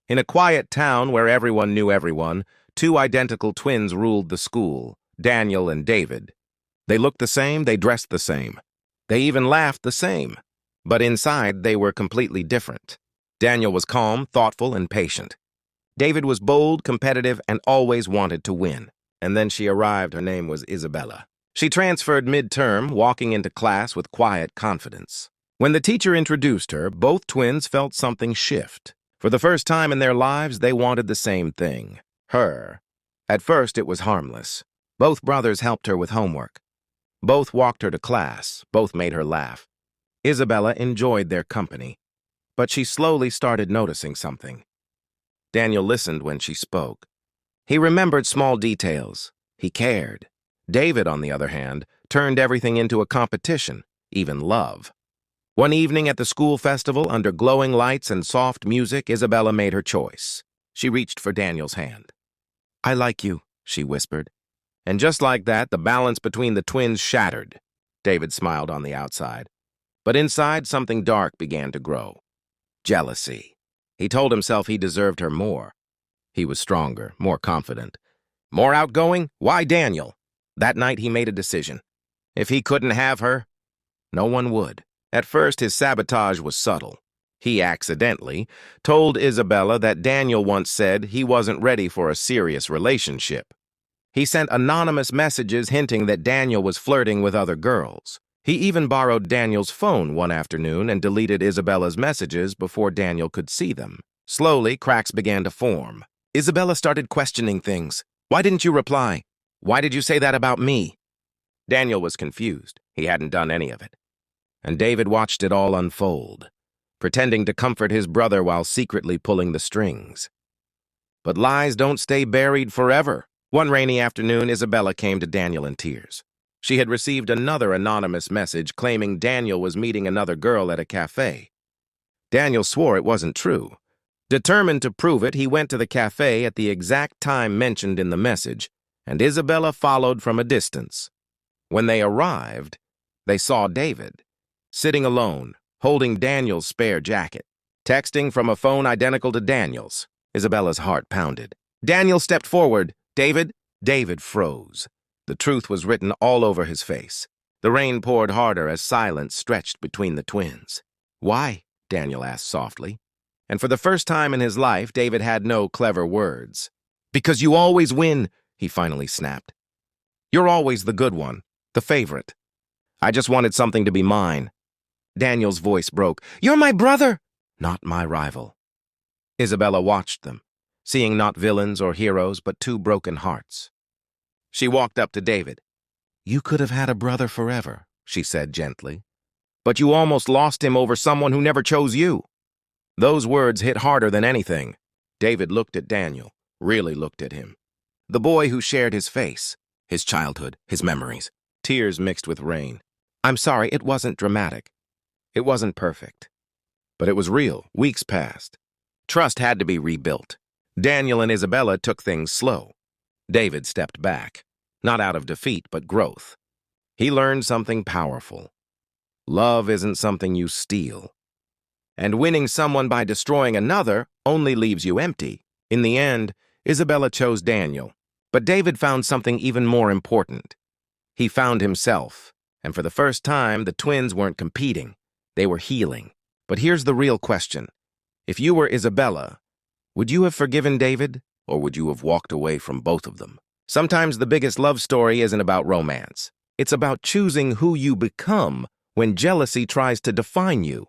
In a quiet town where everyone knew everyone, two identical twins ruled the school, Daniel and David. They looked the same, they dressed the same. They even laughed the same. But inside, they were completely different. Daniel was calm, thoughtful, and patient. David was bold, competitive, and always wanted to win. And then she arrived. Her name was Isabella. She transferred mid-term, walking into class with quiet confidence. When the teacher introduced her, both twins felt something shift. For the first time in their lives, they wanted the same thing. Her. At first, it was harmless. Both brothers helped her with homework. Both walked her to class. Both made her laugh. Isabella enjoyed their company. But she slowly started noticing something. Daniel listened when she spoke. He remembered small details. He cared. David, on the other hand, turned everything into a competition, even love. One evening at the school festival, under glowing lights and soft music, Isabella made her choice. She reached for Daniel's hand. "I like you," she whispered. And just like that, the balance between the twins shattered. David smiled on the outside. But inside, something dark began to grow. Jealousy. He told himself he deserved her more. He was stronger, more confident. More outgoing? Why Daniel? That night he made a decision. If he couldn't have her, no one would. At first, his sabotage was subtle. He accidentally told Isabella that Daniel once said he wasn't ready for a serious relationship. He sent anonymous messages hinting that Daniel was flirting with other girls. He even borrowed Daniel's phone one afternoon and deleted Isabella's messages before Daniel could see them. Slowly, cracks began to form. Isabella started questioning things. "Why didn't you reply? Why did you say that about me?" Daniel was confused. He hadn't done any of it. And David watched it all unfold, pretending to comfort his brother while secretly pulling the strings. But lies don't stay buried forever. One rainy afternoon, Isabella came to Daniel in tears. She had received another anonymous message claiming Daniel was meeting another girl at a cafe. Daniel swore it wasn't true. Determined to prove it, he went to the cafe at the exact time mentioned in the message, and Isabella followed from a distance. When they arrived, they saw David, sitting alone, holding Daniel's spare jacket, texting from a phone identical to Daniel's. Isabella's heart pounded. Daniel stepped forward. David froze. The truth was written all over his face. The rain poured harder as silence stretched between the twins. "Why?" Daniel asked softly. And for the first time in his life, David had no clever words. "Because you always win," he finally snapped. "You're always the good one, the favorite. I just wanted something to be mine." Daniel's voice broke. "You're my brother!" "Not my rival." Isabella watched them, seeing not villains or heroes, but two broken hearts. She walked up to David. "You could have had a brother forever," she said gently. "But you almost lost him over someone who never chose you." Those words hit harder than anything. David looked at Daniel, really looked at him. The boy who shared his face, his childhood, his memories. Tears mixed with rain. "I'm sorry, it wasn't dramatic. It wasn't perfect. But it was real. Weeks passed. Trust had to be rebuilt. Daniel and Isabella took things slow. David stepped back, not out of defeat, but growth. He learned something powerful. Love isn't something you steal. And winning someone by destroying another only leaves you empty. In the end, Isabella chose Daniel. But David found something even more important. He found himself. And for the first time, the twins weren't competing. They were healing. But here's the real question. If you were Isabella, would you have forgiven David, or would you have walked away from both of them? Sometimes the biggest love story isn't about romance. It's about choosing who you become when jealousy tries to define you.